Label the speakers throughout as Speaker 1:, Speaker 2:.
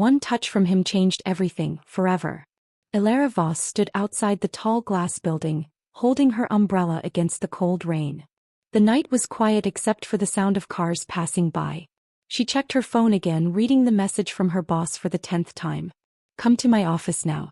Speaker 1: One touch from him changed everything, forever. Elara Voss stood outside the tall glass building, holding her umbrella against the cold rain. The night was quiet except for the sound of cars passing by. She checked her phone again, reading the message from her boss for the 10th time. Come to my office now.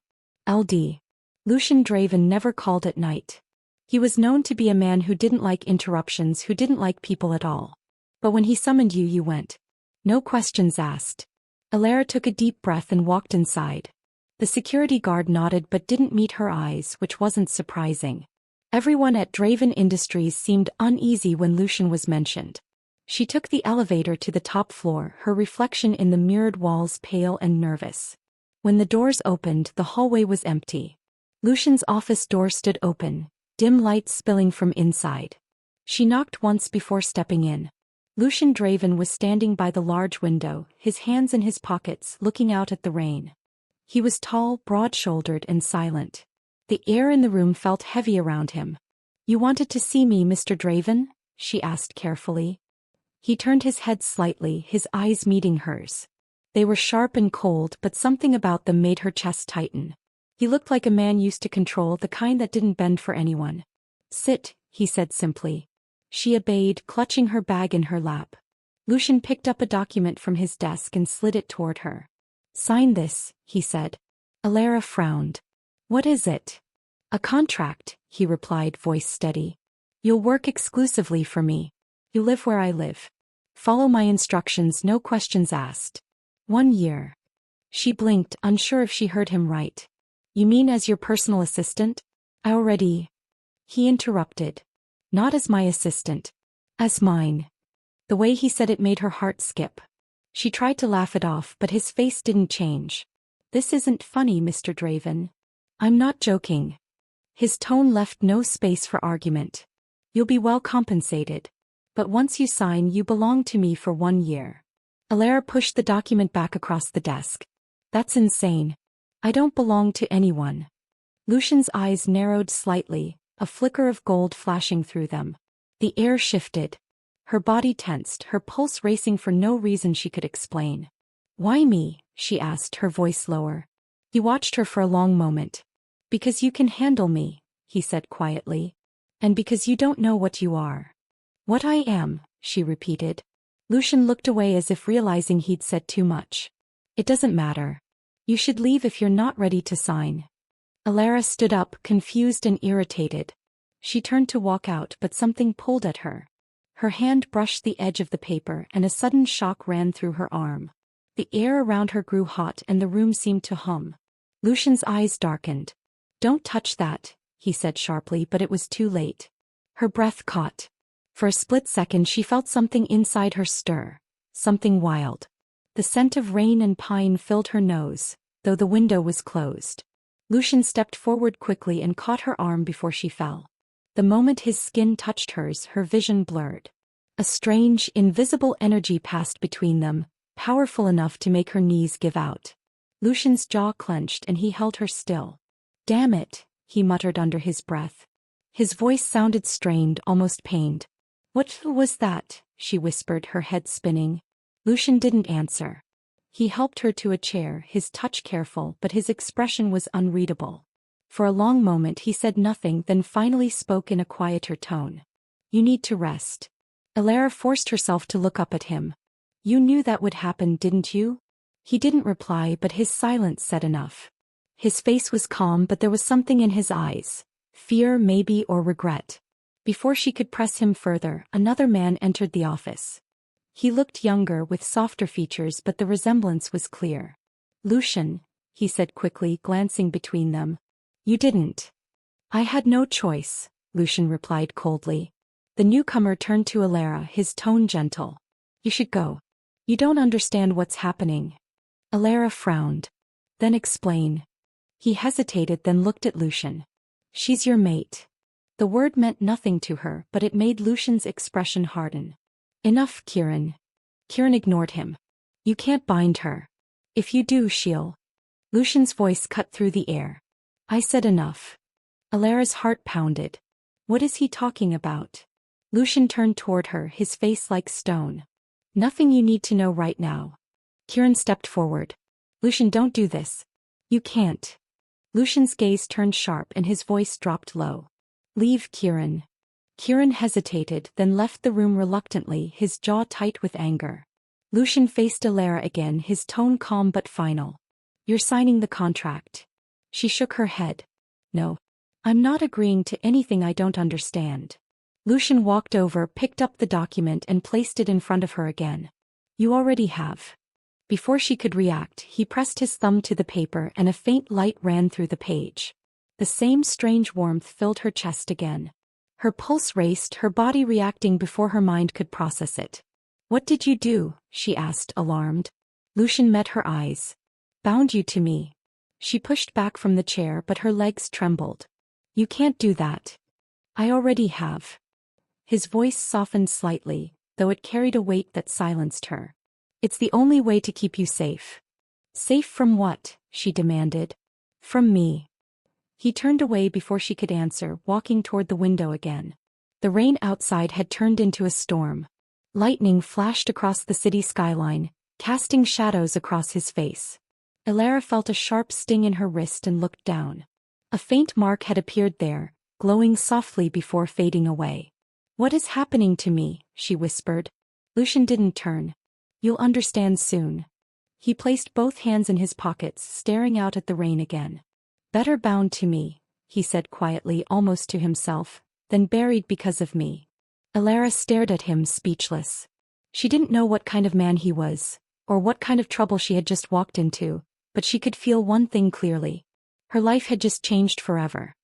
Speaker 1: LD. Lucian Draven never called at night. He was known to be a man who didn't like interruptions, who didn't like people at all. But when he summoned you, you went. No questions asked. Elara took a deep breath and walked inside. The security guard nodded but didn't meet her eyes, which wasn't surprising. Everyone at Draven Industries seemed uneasy when Lucian was mentioned. She took the elevator to the top floor, her reflection in the mirrored walls pale and nervous. When the doors opened, the hallway was empty. Lucian's office door stood open, dim light spilling from inside. She knocked once before stepping in. Lucian Draven was standing by the large window, his hands in his pockets, looking out at the rain. He was tall, broad-shouldered, and silent. The air in the room felt heavy around him. You wanted to see me, Mr. Draven? She asked carefully. He turned his head slightly, his eyes meeting hers. They were sharp and cold, but something about them made her chest tighten. He looked like a man used to control, the kind that didn't bend for anyone. Sit, he said simply. She obeyed, clutching her bag in her lap. Lucian picked up a document from his desk and slid it toward her. Sign this, he said. Elara frowned. What is it? A contract, he replied, voice steady. You'll work exclusively for me. You live where I live. Follow my instructions, no questions asked. 1 year. She blinked, unsure if she heard him right. You mean as your personal assistant? I already... He interrupted. Not as my assistant. As mine. The way he said it made her heart skip. She tried to laugh it off, but his face didn't change. This isn't funny, Mr. Draven. I'm not joking. His tone left no space for argument. You'll be well compensated. But once you sign, you belong to me for 1 year. Elara pushed the document back across the desk. That's insane. I don't belong to anyone. Lucian's eyes narrowed slightly, a flicker of gold flashing through them. The air shifted. Her body tensed, her pulse racing for no reason she could explain. Why me? She asked, her voice lower. He watched her for a long moment. Because you can handle me, he said quietly. And because you don't know what you are. What I am, she repeated. Lucian looked away as if realizing he'd said too much. It doesn't matter. You should leave if you're not ready to sign. Elara stood up, confused and irritated. She turned to walk out, but something pulled at her. Her hand brushed the edge of the paper and a sudden shock ran through her arm. The air around her grew hot and the room seemed to hum. Lucian's eyes darkened. Don't touch that, he said sharply, but it was too late. Her breath caught. For a split second she felt something inside her stir. Something wild. The scent of rain and pine filled her nose, though the window was closed. Lucian stepped forward quickly and caught her arm before she fell. The moment his skin touched hers, her vision blurred. A strange, invisible energy passed between them, powerful enough to make her knees give out. Lucian's jaw clenched and he held her still. Damn it, he muttered under his breath. His voice sounded strained, almost pained. What was that? She whispered, her head spinning. Lucian didn't answer. He helped her to a chair, his touch careful, but his expression was unreadable. For a long moment he said nothing, then finally spoke in a quieter tone. You need to rest. Elara forced herself to look up at him. You knew that would happen, didn't you? He didn't reply, but his silence said enough. His face was calm, but there was something in his eyes. Fear, maybe, or regret. Before she could press him further, another man entered the office. He looked younger, with softer features, but the resemblance was clear. Lucian, he said quickly, glancing between them. You didn't. I had no choice, Lucian replied coldly. The newcomer turned to Elara, his tone gentle. You should go. You don't understand what's happening. Elara frowned. Then explain. He hesitated, then looked at Lucian. She's your mate. The word meant nothing to her, but it made Lucian's expression harden. Enough, Kieran. Kieran ignored him. You can't bind her. If you do, she'll... Lucian's voice cut through the air. I said enough. Elara's heart pounded. What is he talking about? Lucian turned toward her, his face like stone. Nothing you need to know right now. Kieran stepped forward. Lucian, don't do this. You can't. Lucian's gaze turned sharp and his voice dropped low. Leave, Kieran. Kieran hesitated, then left the room reluctantly, his jaw tight with anger. Lucian faced Elara again, his tone calm but final. You're signing the contract. She shook her head. No. I'm not agreeing to anything I don't understand. Lucian walked over, picked up the document and placed it in front of her again. You already have. Before she could react, he pressed his thumb to the paper and a faint light ran through the page. The same strange warmth filled her chest again. Her pulse raced, her body reacting before her mind could process it. What did you do? She asked, alarmed. Lucian met her eyes. Bound you to me. She pushed back from the chair but her legs trembled. You can't do that. I already have. His voice softened slightly, though it carried a weight that silenced her. It's the only way to keep you safe. Safe from what? She demanded. From me. He turned away before she could answer, walking toward the window again. The rain outside had turned into a storm. Lightning flashed across the city skyline, casting shadows across his face. Elara felt a sharp sting in her wrist and looked down. A faint mark had appeared there, glowing softly before fading away. What is happening to me? She whispered. Lucian didn't turn. You'll understand soon. He placed both hands in his pockets, staring out at the rain again. Better bound to me, he said quietly, almost to himself, than buried because of me. Elara stared at him, speechless. She didn't know what kind of man he was, or what kind of trouble she had just walked into, but she could feel one thing clearly. Her life had just changed forever.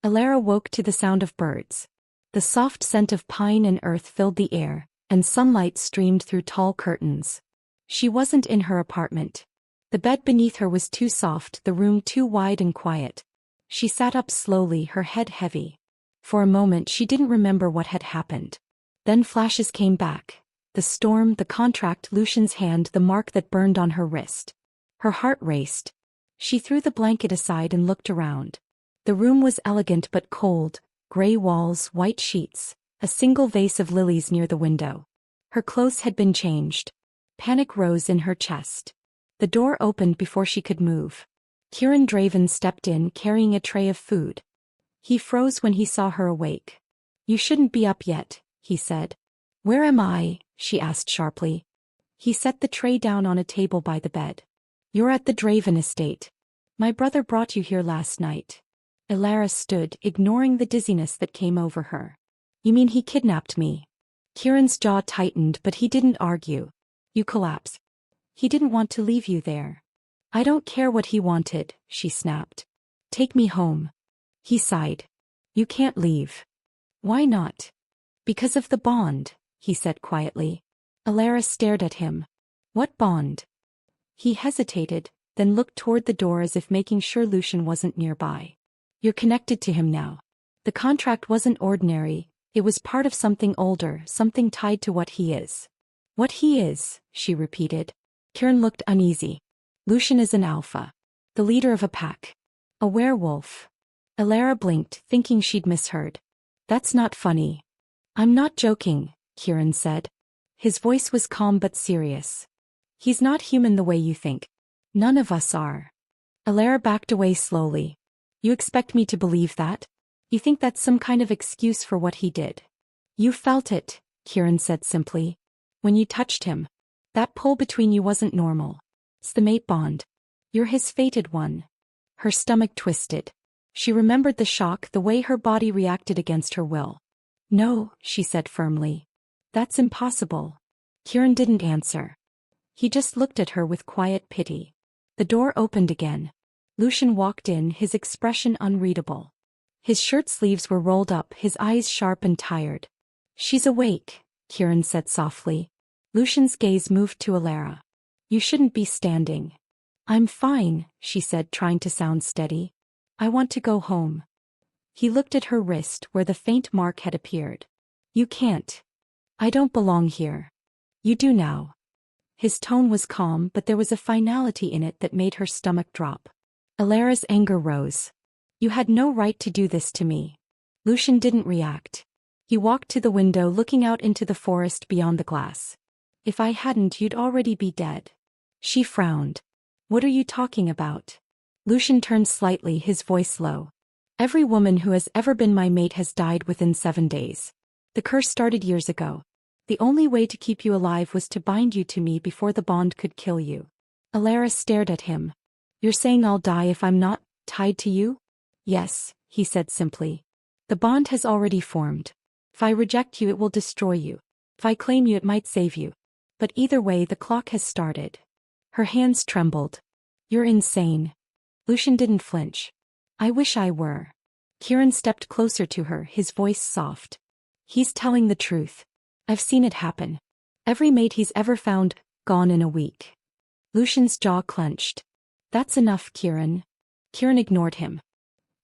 Speaker 1: Elara woke to the sound of birds. The soft scent of pine and earth filled the air, and sunlight streamed through tall curtains. She wasn't in her apartment. The bed beneath her was too soft, the room too wide and quiet. She sat up slowly, her head heavy. For a moment she didn't remember what had happened. Then flashes came back. The storm, the contract, Lucian's hand, the mark that burned on her wrist. Her heart raced. She threw the blanket aside and looked around. The room was elegant but cold, gray walls, white sheets, a single vase of lilies near the window. Her clothes had been changed. Panic rose in her chest. The door opened before she could move. Lucian Draven stepped in, carrying a tray of food. He froze when he saw her awake. You shouldn't be up yet, he said. Where am I? She asked sharply. He set the tray down on a table by the bed. You're at the Draven estate. My brother brought you here last night. Elara stood, ignoring the dizziness that came over her. You mean he kidnapped me? Kieran's jaw tightened, but he didn't argue. You collapsed. He didn't want to leave you there. I don't care what he wanted, she snapped. Take me home. He sighed. You can't leave. Why not? Because of the bond, he said quietly. Elara stared at him. What bond? He hesitated, then looked toward the door as if making sure Lucian wasn't nearby. You're connected to him now. The contract wasn't ordinary, it was part of something older, something tied to what he is. What he is, she repeated. Kieran looked uneasy. Lucian is an alpha. The leader of a pack. A werewolf. Elara blinked, thinking she'd misheard. That's not funny. I'm not joking, Kieran said. His voice was calm but serious. He's not human the way you think. None of us are. Elara backed away slowly. You expect me to believe that? You think that's some kind of excuse for what he did? You felt it, Kieran said simply. When you touched him. That pull between you wasn't normal. It's the mate bond. You're his fated one. Her stomach twisted. She remembered the shock, the way her body reacted against her will. No, she said firmly. That's impossible. Kieran didn't answer. He just looked at her with quiet pity. The door opened again. Lucian walked in, his expression unreadable. His shirt sleeves were rolled up, his eyes sharp and tired. She's awake, Kieran said softly. Lucian's gaze moved to Elara. You shouldn't be standing. I'm fine, she said, trying to sound steady. I want to go home. He looked at her wrist where the faint mark had appeared. You can't. I don't belong here. You do now. His tone was calm, but there was a finality in it that made her stomach drop. Elara's anger rose. You had no right to do this to me. Lucian didn't react. He walked to the window, looking out into the forest beyond the glass. If I hadn't, you'd already be dead. She frowned. What are you talking about? Lucian turned slightly, his voice low. Every woman who has ever been my mate has died within 7 days. The curse started years ago. The only way to keep you alive was to bind you to me before the bond could kill you. Elara stared at him. You're saying I'll die if I'm not tied to you? Yes, he said simply. The bond has already formed. If I reject you, it will destroy you. If I claim you, it might save you. But either way, the clock has started. Her hands trembled. You're insane. Lucian didn't flinch. I wish I were. Kieran stepped closer to her, his voice soft. He's telling the truth. I've seen it happen. Every mate he's ever found, gone in a week. Lucian's jaw clenched. That's enough, Kieran. Kieran ignored him.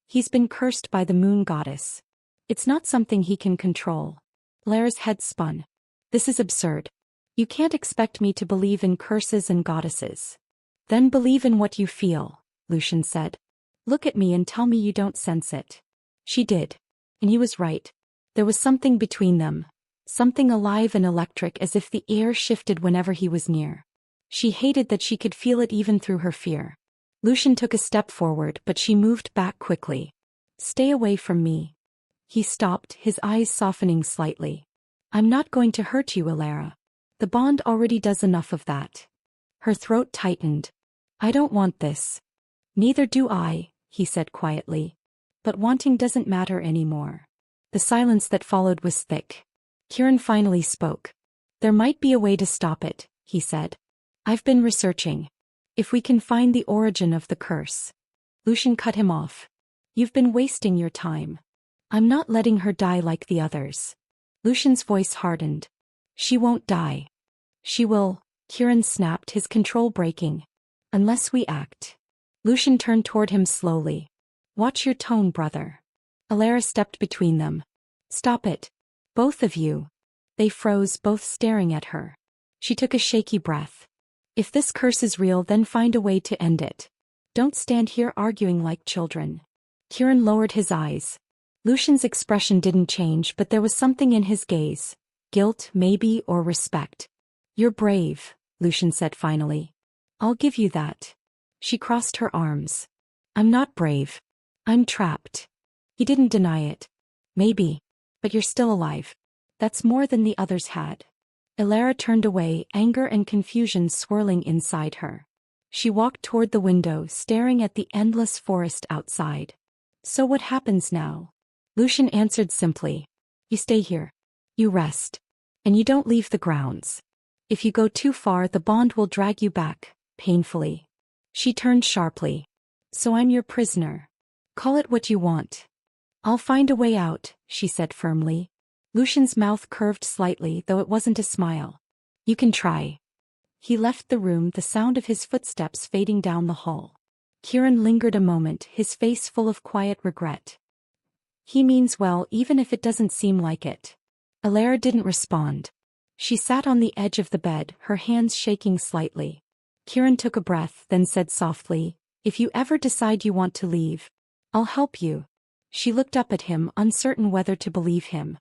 Speaker 1: He's been cursed by the moon goddess. It's not something he can control. Lara's head spun. This is absurd. You can't expect me to believe in curses and goddesses. Then believe in what you feel, Lucian said. Look at me and tell me you don't sense it. She did. And he was right. There was something between them. Something alive and electric, as if the air shifted whenever he was near. She hated that she could feel it even through her fear. Lucian took a step forward, but she moved back quickly. Stay away from me. He stopped, his eyes softening slightly. I'm not going to hurt you, Elara. The bond already does enough of that. Her throat tightened. I don't want this. Neither do I, he said quietly. But wanting doesn't matter anymore. The silence that followed was thick. Kieran finally spoke. There might be a way to stop it, he said. I've been researching. If we can find the origin of the curse. Lucian cut him off. You've been wasting your time. I'm not letting her die like the others. Lucian's voice hardened. She won't die. She will, Kieran snapped, his control breaking. Unless we act. Lucian turned toward him slowly. Watch your tone, brother. Elara stepped between them. Stop it. Both of you. They froze, both staring at her. She took a shaky breath. If this curse is real, then find a way to end it. Don't stand here arguing like children. Kieran lowered his eyes. Lucian's expression didn't change, but there was something in his gaze. Guilt, maybe, or respect. You're brave, Lucian said finally. I'll give you that. She crossed her arms. I'm not brave. I'm trapped. He didn't deny it. Maybe. But you're still alive. That's more than the others had. Elara turned away, anger and confusion swirling inside her. She walked toward the window, staring at the endless forest outside. So what happens now? Lucian answered simply. You stay here. You rest. And you don't leave the grounds. If you go too far, the bond will drag you back, painfully. She turned sharply. So I'm your prisoner. Call it what you want. I'll find a way out, she said firmly. Lucian's mouth curved slightly, though it wasn't a smile. You can try. He left the room, the sound of his footsteps fading down the hall. Kieran lingered a moment, his face full of quiet regret. He means well, even if it doesn't seem like it. Elara didn't respond. She sat on the edge of the bed, her hands shaking slightly. Kieran took a breath, then said softly, If you ever decide you want to leave, I'll help you. She looked up at him, uncertain whether to believe him.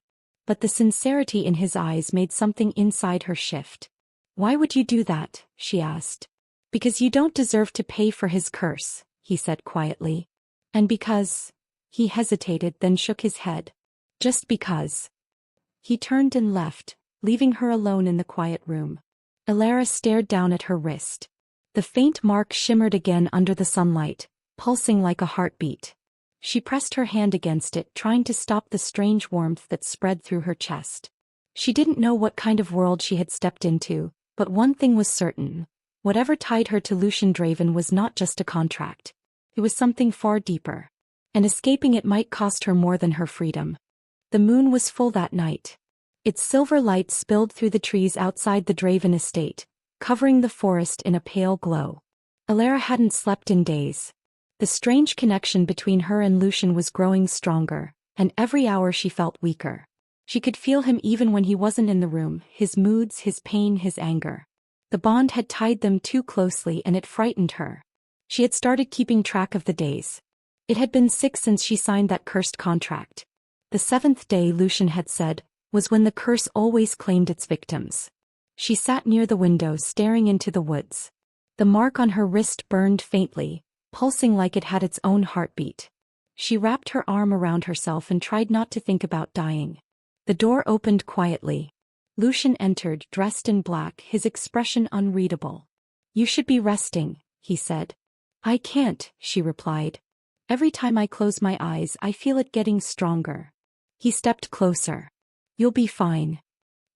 Speaker 1: But the sincerity in his eyes made something inside her shift. Why would you do that? She asked. Because you don't deserve to pay for his curse, he said quietly. And because... He hesitated, then shook his head. Just because. He turned and left, leaving her alone in the quiet room. Elara stared down at her wrist. The faint mark shimmered again under the sunlight, pulsing like a heartbeat. She pressed her hand against it, trying to stop the strange warmth that spread through her chest. She didn't know what kind of world she had stepped into, but one thing was certain. Whatever tied her to Lucian Draven was not just a contract. It was something far deeper. And escaping it might cost her more than her freedom. The moon was full that night. Its silver light spilled through the trees outside the Draven estate, covering the forest in a pale glow. Elara hadn't slept in days. The strange connection between her and Lucian was growing stronger, and every hour she felt weaker. She could feel him even when he wasn't in the room, his moods, his pain, his anger. The bond had tied them too closely, and it frightened her. She had started keeping track of the days. It had been 6 since she signed that cursed contract. The 7th day, Lucian had said, was when the curse always claimed its victims. She sat near the window, staring into the woods. The mark on her wrist burned faintly, pulsing like it had its own heartbeat. She wrapped her arm around herself and tried not to think about dying. The door opened quietly. Lucian entered, dressed in black, his expression unreadable. "You should be resting," he said. "I can't," she replied. "Every time I close my eyes I feel it getting stronger." He stepped closer. "You'll be fine.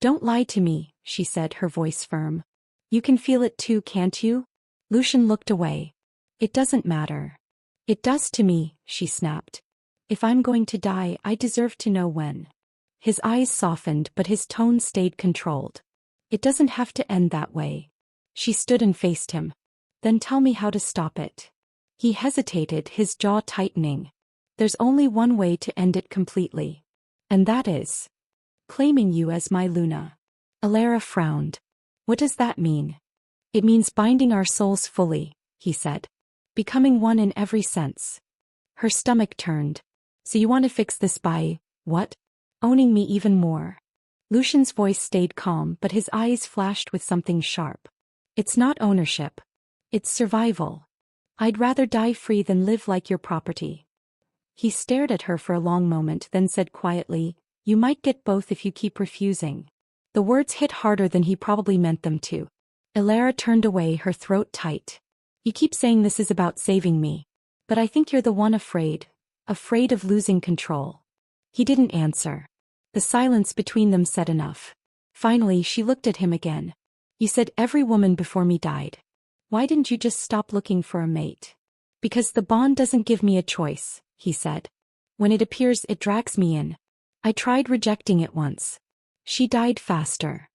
Speaker 1: Don't lie to me," she said, her voice firm. "You can feel it too, can't you?" Lucian looked away. "It doesn't matter." "It does to me," she snapped. "If I'm going to die, I deserve to know when." His eyes softened, but his tone stayed controlled. "It doesn't have to end that way." She stood and faced him. "Then tell me how to stop it." He hesitated, his jaw tightening. "There's only one way to end it completely. And that is claiming you as my Luna." Elara frowned. "What does that mean?" "It means binding our souls fully," he said. "Becoming one in every sense." Her stomach turned. "So you want to fix this by, what? Owning me even more?" Lucian's voice stayed calm, but his eyes flashed with something sharp. "It's not ownership. It's survival. I'd rather die free than live like your property." He stared at her for a long moment, then said quietly, "You might get both if you keep refusing." The words hit harder than he probably meant them to. Elara turned away, her throat tight. "You keep saying this is about saving me. But I think you're the one afraid of losing control." He didn't answer. The silence between them said enough. Finally, she looked at him again. "You said every woman before me died. Why didn't you just stop looking for a mate?" "Because the bond doesn't give me a choice," he said. "When it appears, it drags me in. I tried rejecting it once. She died faster."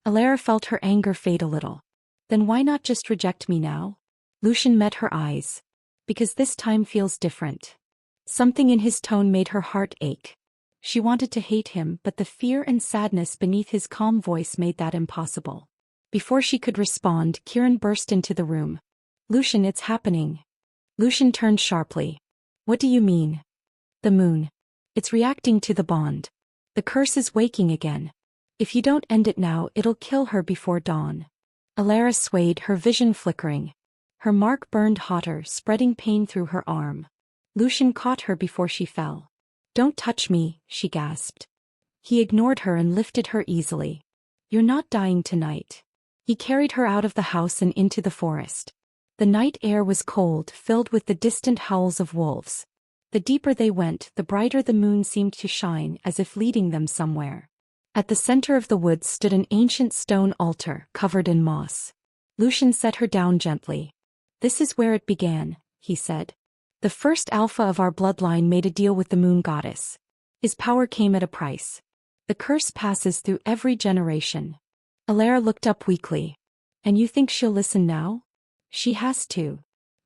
Speaker 1: Elara felt her anger fade a little. "Then why not just reject me now?" Lucian met her eyes. "Because this time feels different." Something in his tone made her heart ache. She wanted to hate him, but the fear and sadness beneath his calm voice made that impossible. Before she could respond, Kieran burst into the room. "Lucian, it's happening." Lucian turned sharply. "What do you mean?" "The moon. It's reacting to the bond. The curse is waking again. If you don't end it now, it'll kill her before dawn." Elara swayed, her vision flickering. Her mark burned hotter, spreading pain through her arm. Lucian caught her before she fell. "Don't touch me," she gasped. He ignored her and lifted her easily. "You're not dying tonight." He carried her out of the house and into the forest. The night air was cold, filled with the distant howls of wolves. The deeper they went, the brighter the moon seemed to shine, as if leading them somewhere. At the center of the woods stood an ancient stone altar, covered in moss. Lucian set her down gently. "This is where it began," he said. "The first alpha of our bloodline made a deal with the moon goddess. His power came at a price. The curse passes through every generation." Elara looked up weakly. "And you think she'll listen now?" "She has to."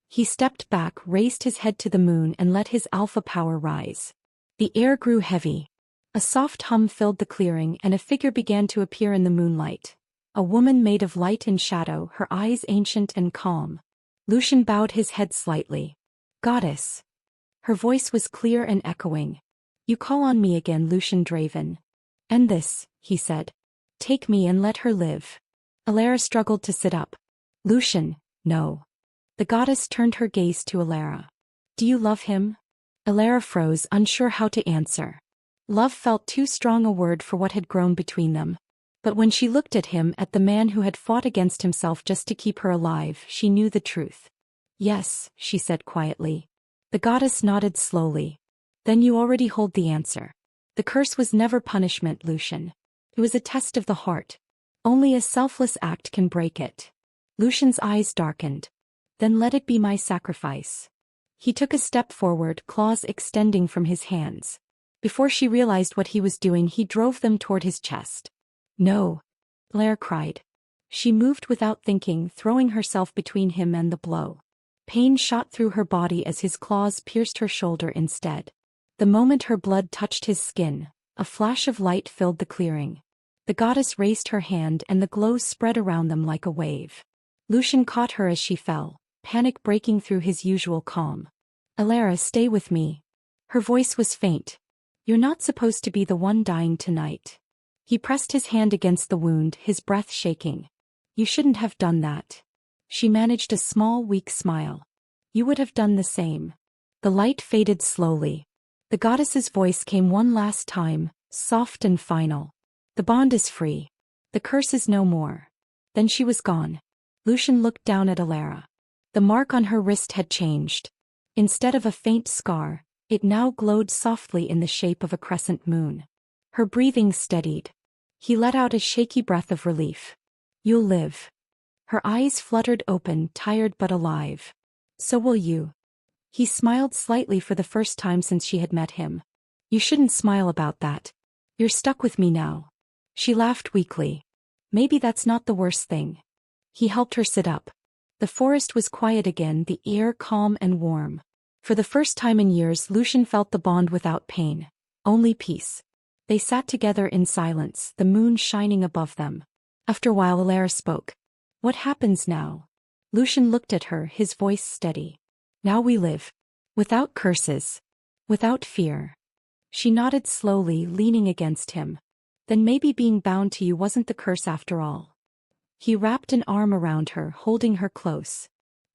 Speaker 1: He stepped back, raised his head to the moon, and let his alpha power rise. The air grew heavy. A soft hum filled the clearing, and a figure began to appear in the moonlight. A woman made of light and shadow, her eyes ancient and calm. Lucian bowed his head slightly. "Goddess." Her voice was clear and echoing. "You call on me again, Lucian Draven." "End this," he said. "Take me and let her live." Elara struggled to sit up. "Lucian, no." The goddess turned her gaze to Elara. "Do you love him?" Elara froze, unsure how to answer. Love felt too strong a word for what had grown between them. But when she looked at him, at the man who had fought against himself just to keep her alive, she knew the truth. "Yes," she said quietly. The goddess nodded slowly. "Then you already hold the answer. The curse was never punishment, Lucian. It was a test of the heart. Only a selfless act can break it." Lucian's eyes darkened. "Then let it be my sacrifice." He took a step forward, claws extending from his hands. Before she realized what he was doing, he drove them toward his chest. "No!" Elara cried. She moved without thinking, throwing herself between him and the blow. Pain shot through her body as his claws pierced her shoulder instead. The moment her blood touched his skin, a flash of light filled the clearing. The goddess raised her hand and the glow spread around them like a wave. Lucian caught her as she fell, panic breaking through his usual calm. "Elara, stay with me." Her voice was faint. "You're not supposed to be the one dying tonight." He pressed his hand against the wound, his breath shaking. "You shouldn't have done that." She managed a small, weak smile. You would have done the same. The light faded slowly. The goddess's voice came one last time, soft and final. The bond is free. The curse is no more. Then she was gone. Lucian looked down at Elara. The mark on her wrist had changed. Instead of a faint scar, it now glowed softly in the shape of a crescent moon. Her breathing steadied. He let out a shaky breath of relief. You'll live. Her eyes fluttered open, tired but alive. So will you. He smiled slightly for the first time since she had met him. You shouldn't smile about that. You're stuck with me now. She laughed weakly. Maybe that's not the worst thing. He helped her sit up. The forest was quiet again, the air calm and warm. For the first time in years, Lucian felt the bond without pain. Only peace. They sat together in silence, the moon shining above them. After a while, Elara spoke. What happens now? Lucian looked at her, his voice steady. Now we live. Without curses. Without fear. She nodded slowly, leaning against him. Then maybe being bound to you wasn't the curse after all. He wrapped an arm around her, holding her close.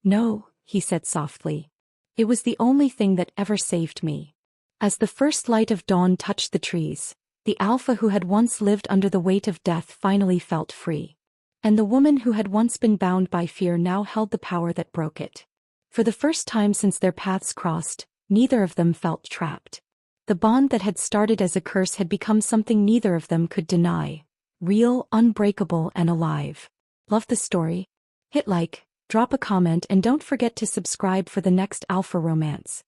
Speaker 1: No, he said softly. It was the only thing that ever saved me. As the first light of dawn touched the trees, the Alpha who had once lived under the weight of death finally felt free. And the woman who had once been bound by fear now held the power that broke it. For the first time since their paths crossed, neither of them felt trapped. The bond that had started as a curse had become something neither of them could deny. Real, unbreakable, and alive. Love the story? Hit like, drop a comment, and don't forget to subscribe for the next Alpha romance.